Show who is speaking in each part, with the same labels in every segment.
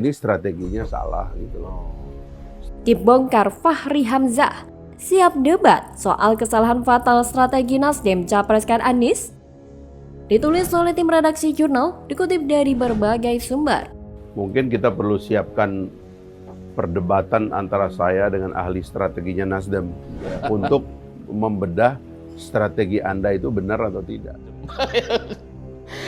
Speaker 1: Ini strateginya salah gitu loh.
Speaker 2: Dibongkar Fahri Hamzah, siap debat soal kesalahan fatal strategi Nasdem capreskan Anies. Ditulis oleh tim redaksi jurnal, dikutip dari berbagai sumber.
Speaker 1: Mungkin kita perlu siapkan perdebatan antara saya dengan ahli strateginya Nasdem untuk membedah strategi Anda itu benar atau tidak.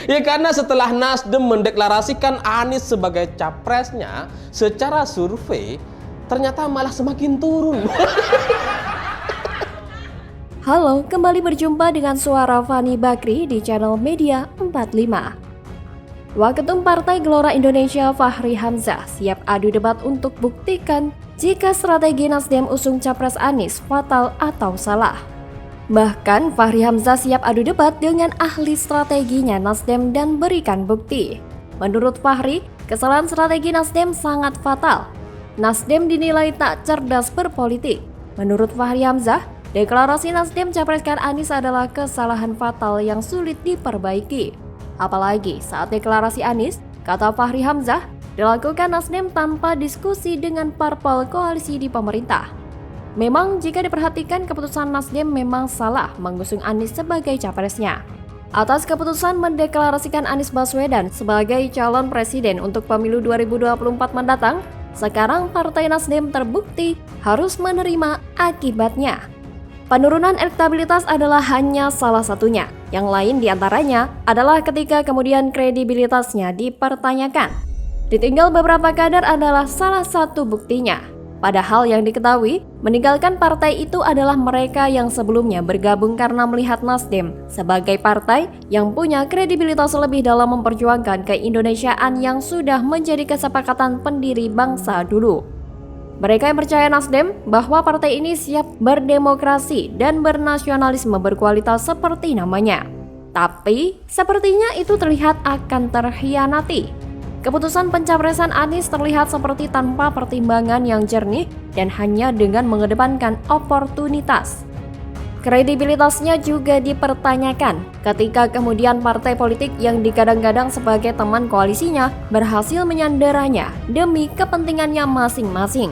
Speaker 3: Ya karena setelah Nasdem mendeklarasikan Anies sebagai capresnya, secara survei ternyata malah semakin turun.
Speaker 2: Halo, kembali berjumpa dengan suara Fani Bakri di channel Media 45. Waketum Partai Gelora Indonesia Fahri Hamzah siap adu debat untuk buktikan jika strategi Nasdem usung capres Anies fatal atau salah. Bahkan Fahri Hamzah siap adu debat dengan ahli strateginya Nasdem dan berikan bukti. Menurut Fahri, kesalahan strategi Nasdem sangat fatal. Nasdem dinilai tak cerdas berpolitik. Menurut Fahri Hamzah, deklarasi Nasdem capreskan Anies adalah kesalahan fatal yang sulit diperbaiki. Apalagi saat deklarasi Anies, kata Fahri Hamzah, dilakukan Nasdem tanpa diskusi dengan parpol koalisi di pemerintah. Memang jika diperhatikan keputusan Nasdem memang salah mengusung Anies sebagai capresnya. Atas keputusan mendeklarasikan Anies Baswedan sebagai calon presiden untuk pemilu 2024 mendatang, sekarang Partai Nasdem terbukti harus menerima akibatnya. Penurunan elektabilitas adalah hanya salah satunya. Yang lain diantaranya adalah ketika kemudian kredibilitasnya dipertanyakan. Ditinggal beberapa kader adalah salah satu buktinya. Padahal yang diketahui, meninggalkan partai itu adalah mereka yang sebelumnya bergabung karena melihat Nasdem sebagai partai yang punya kredibilitas lebih dalam memperjuangkan keindonesiaan yang sudah menjadi kesepakatan pendiri bangsa dulu. Mereka yang percaya Nasdem bahwa partai ini siap berdemokrasi dan bernasionalisme berkualitas seperti namanya. Tapi, sepertinya itu terlihat akan terhianati. Keputusan pencapresan Anies terlihat seperti tanpa pertimbangan yang jernih dan hanya dengan mengedepankan oportunitas. Kredibilitasnya juga dipertanyakan ketika kemudian partai politik yang digadang-gadang sebagai teman koalisinya berhasil menyandaranya demi kepentingannya masing-masing.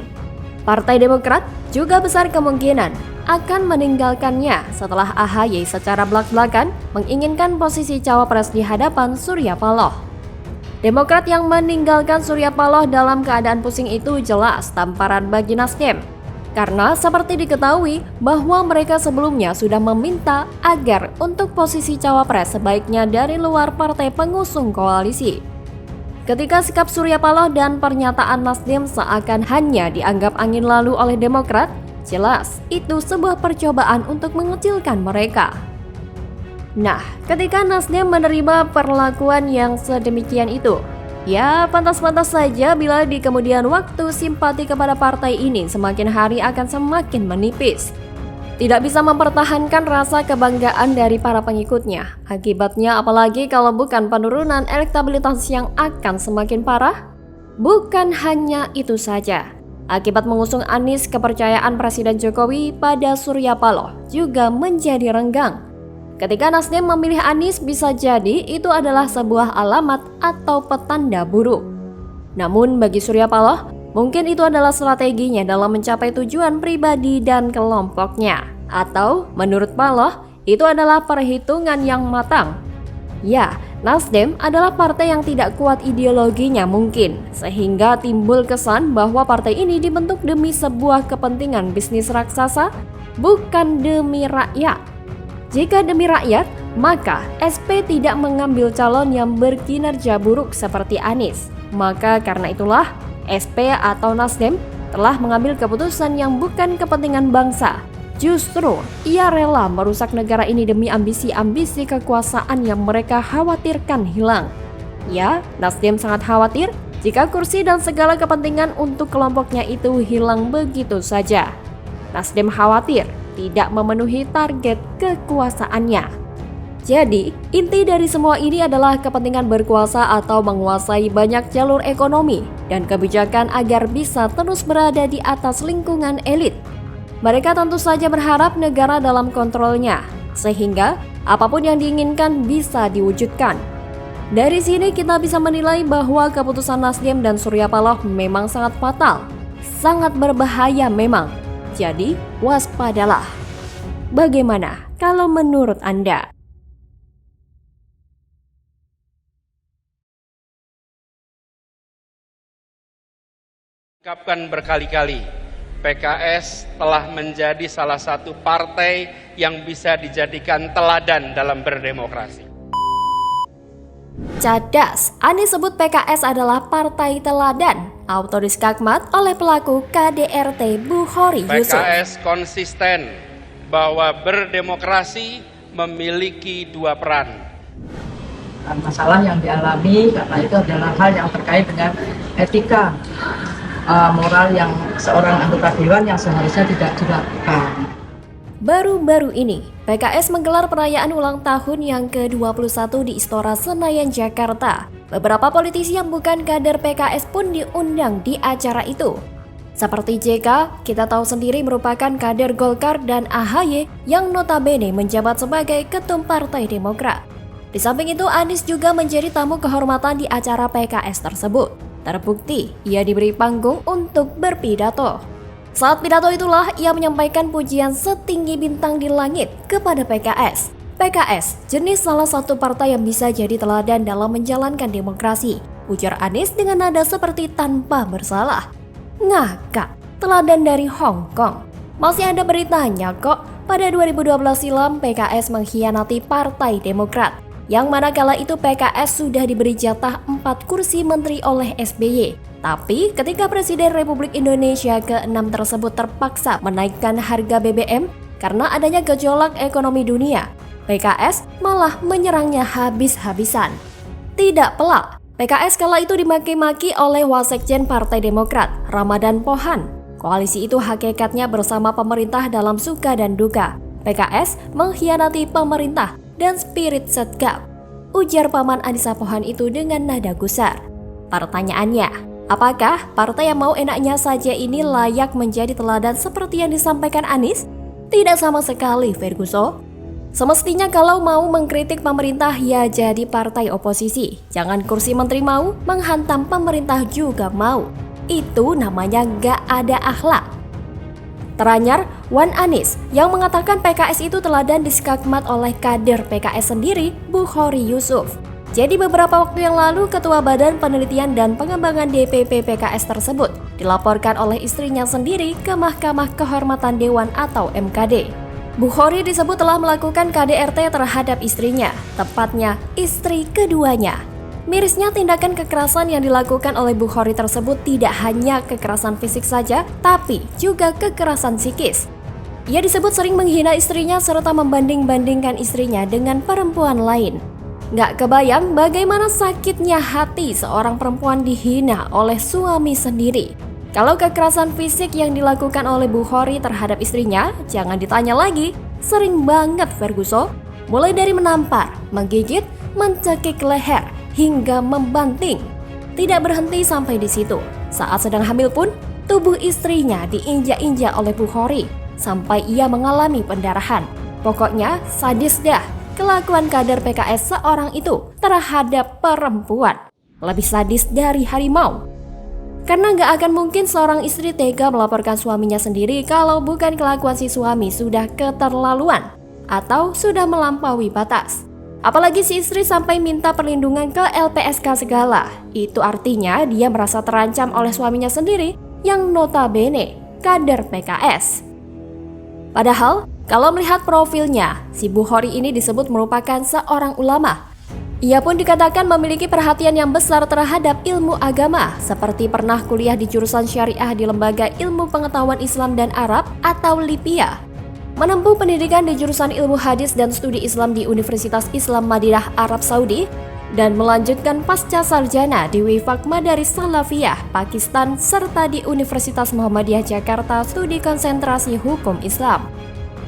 Speaker 2: Partai Demokrat juga besar kemungkinan akan meninggalkannya setelah AHY secara belak-belakan menginginkan posisi cawapres di hadapan Surya Paloh. Demokrat yang meninggalkan Surya Paloh dalam keadaan pusing itu jelas tamparan bagi Nasdem. Karena seperti diketahui bahwa mereka sebelumnya sudah meminta agar untuk posisi cawapres sebaiknya dari luar partai pengusung koalisi. Ketika sikap Surya Paloh dan pernyataan Nasdem seakan hanya dianggap angin lalu oleh Demokrat, jelas itu sebuah percobaan untuk mengecilkan mereka. Nah, ketika Nasdem menerima perlakuan yang sedemikian itu, ya pantas-pantas saja bila di kemudian waktu simpati kepada partai ini semakin hari akan semakin menipis. Tidak bisa mempertahankan rasa kebanggaan dari para pengikutnya. Akibatnya apalagi kalau bukan penurunan elektabilitas yang akan semakin parah? Bukan hanya itu saja. Akibat mengusung Anies, kepercayaan Presiden Jokowi pada Surya Paloh juga menjadi renggang. Ketika Nasdem memilih Anies bisa jadi itu adalah sebuah alamat atau petanda buruk. Namun bagi Surya Paloh, mungkin itu adalah strateginya dalam mencapai tujuan pribadi dan kelompoknya. Atau menurut Paloh, itu adalah perhitungan yang matang. Ya, Nasdem adalah partai yang tidak kuat ideologinya mungkin, sehingga timbul kesan bahwa partai ini dibentuk demi sebuah kepentingan bisnis raksasa, bukan demi rakyat. Jika demi rakyat, maka SP tidak mengambil calon yang berkinerja buruk seperti Anies. Maka karena itulah, SP atau Nasdem telah mengambil keputusan yang bukan kepentingan bangsa. Justru, ia rela merusak negara ini demi ambisi-ambisi kekuasaan yang mereka khawatirkan hilang. Ya, Nasdem sangat khawatir jika kursi dan segala kepentingan untuk kelompoknya itu hilang begitu saja. Nasdem khawatir tidak memenuhi target kekuasaannya. Jadi, inti dari semua ini adalah kepentingan berkuasa atau menguasai banyak jalur ekonomi dan kebijakan agar bisa terus berada di atas lingkungan elit. Mereka tentu saja berharap negara dalam kontrolnya, sehingga apapun yang diinginkan bisa diwujudkan. Dari sini kita bisa menilai bahwa keputusan Nasdem dan Surya Paloh memang sangat fatal, sangat berbahaya memang. Jadi waspadalah. Bagaimana kalau menurut Anda?
Speaker 4: Ucapkan berkali-kali, PKS telah menjadi salah satu partai yang bisa dijadikan teladan dalam berdemokrasi.
Speaker 2: Cadas, Anies sebut PKS adalah partai teladan. Autodiskakmat oleh pelaku KDRT Bukhari Yusuf.
Speaker 4: PKS konsisten bahwa berdemokrasi memiliki dua peran.
Speaker 5: Masalah yang dialami karena itu adalah hal yang terkait dengan etika moral yang seorang anggota dewan yang seharusnya tidak dilakukan.
Speaker 2: Baru-baru ini, PKS menggelar perayaan ulang tahun yang ke-21 di Istora Senayan, Jakarta. Beberapa politisi yang bukan kader PKS pun diundang di acara itu. Seperti JK, kita tahu sendiri merupakan kader Golkar, dan AHY yang notabene menjabat sebagai ketum Partai Demokrat. Di samping itu, Anies juga menjadi tamu kehormatan di acara PKS tersebut. Terbukti, ia diberi panggung untuk berpidato. Saat pidato itulah ia menyampaikan pujian setinggi bintang di langit kepada PKS. PKS jenis salah satu partai yang bisa jadi teladan dalam menjalankan demokrasi, ujar Anies dengan nada seperti tanpa bersalah. Ngakak, teladan dari Hong Kong. Masih ada beritanya kok, pada 2012 silam PKS mengkhianati Partai Demokrat, yang mana kala itu PKS sudah diberi jatah 4 kursi menteri oleh SBY. Tapi ketika Presiden Republik Indonesia ke-6 tersebut terpaksa menaikkan harga BBM karena adanya gejolak ekonomi dunia, PKS malah menyerangnya habis-habisan. Tidak pelak, PKS kala itu dimaki-maki oleh Wasekjen Partai Demokrat, Ramadan Pohan. Koalisi itu hakikatnya bersama pemerintah dalam suka dan duka. PKS mengkhianati pemerintah dan spirit setgap, ujar Paman Anissa Pohan itu dengan nada gusar. Pertanyaannya, apakah partai yang mau enaknya saja ini layak menjadi teladan seperti yang disampaikan Anies? Tidak sama sekali, Ferguson. Semestinya kalau mau mengkritik pemerintah ya jadi partai oposisi. Jangan kursi menteri mau, menghantam pemerintah juga mau. Itu namanya gak ada akhlak. Teranyar, Wan Anies yang mengatakan PKS itu teladan diskakmat oleh kader PKS sendiri, Bukhari Yusuf. Jadi beberapa waktu yang lalu Ketua Badan Penelitian dan Pengembangan DPP PKS tersebut dilaporkan oleh istrinya sendiri ke Mahkamah Kehormatan Dewan atau MKD. Bukhari disebut telah melakukan KDRT terhadap istrinya, tepatnya istri keduanya. Mirisnya tindakan kekerasan yang dilakukan oleh Bukhari tersebut tidak hanya kekerasan fisik saja, tapi juga kekerasan psikis. Ia disebut sering menghina istrinya serta membanding-bandingkan istrinya dengan perempuan lain. Gak kebayang bagaimana sakitnya hati seorang perempuan dihina oleh suami sendiri. Kalau kekerasan fisik yang dilakukan oleh Bukhari terhadap istrinya, jangan ditanya lagi, sering banget Ferguson. Mulai dari menampar, menggigit, mencekik leher, hingga membanting. Tidak berhenti sampai di situ. Saat sedang hamil pun, tubuh istrinya diinjak-injak oleh Bukhari sampai ia mengalami pendarahan. Pokoknya sadis dah kelakuan kader PKS seorang itu terhadap perempuan. Lebih sadis dari harimau. Karena gak akan mungkin seorang istri tega melaporkan suaminya sendiri kalau bukan kelakuan si suami sudah keterlaluan atau sudah melampaui batas. Apalagi si istri sampai minta perlindungan ke LPSK segala. Itu artinya dia merasa terancam oleh suaminya sendiri yang notabene kader PKS. Padahal kalau melihat profilnya, si Bukhari ini disebut merupakan seorang ulama. Ia pun dikatakan memiliki perhatian yang besar terhadap ilmu agama, seperti pernah kuliah di jurusan syariah di Lembaga Ilmu Pengetahuan Islam dan Arab atau LIPIA. Menempuh pendidikan di jurusan ilmu hadis dan studi Islam di Universitas Islam Madinah, Arab Saudi, dan melanjutkan pasca sarjana di Wifak Madaris Salafiyah, Pakistan, serta di Universitas Muhammadiyah Jakarta studi konsentrasi hukum Islam.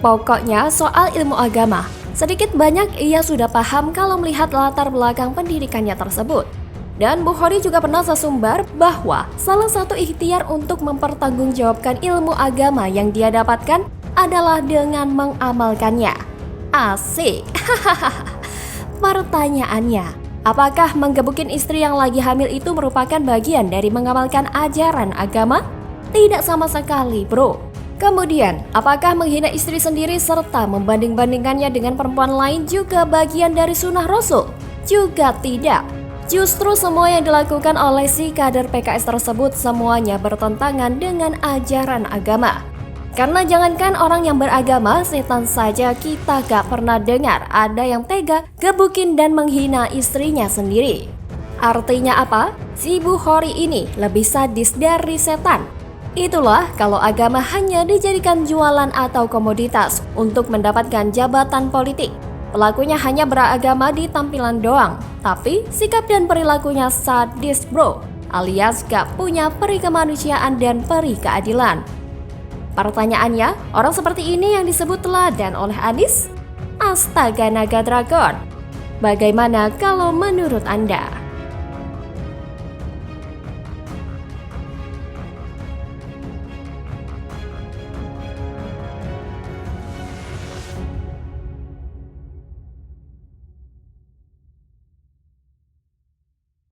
Speaker 2: Pokoknya soal ilmu agama, sedikit banyak ia sudah paham kalau melihat latar belakang pendidikannya tersebut. Dan Bukhari juga pernah sesumbar bahwa salah satu ikhtiar untuk mempertanggungjawabkan ilmu agama yang dia dapatkan adalah dengan mengamalkannya. Asik. Pertanyaannya, Apakah menggebukin istri yang lagi hamil itu merupakan bagian dari mengamalkan ajaran agama? Tidak sama sekali, bro. Kemudian, apakah menghina istri sendiri serta membanding-bandingkannya dengan perempuan lain juga bagian dari sunnah Rasul? Juga tidak. Justru semua yang dilakukan oleh si kader PKS tersebut semuanya bertentangan dengan ajaran agama. Karena jangankan orang yang beragama, setan saja kita gak pernah dengar ada yang tega, gebukin dan menghina istrinya sendiri. Artinya apa? Si Bukhari ini lebih sadis dari setan. Itulah kalau agama hanya dijadikan jualan atau komoditas untuk mendapatkan jabatan politik. Pelakunya hanya beragama di tampilan doang, tapi sikap dan perilakunya sadis, bro, alias gak punya peri kemanusiaan dan peri keadilan. Pertanyaannya, orang seperti ini yang disebut teladan oleh Anies? Astaga naga dragon. Bagaimana kalau menurut Anda?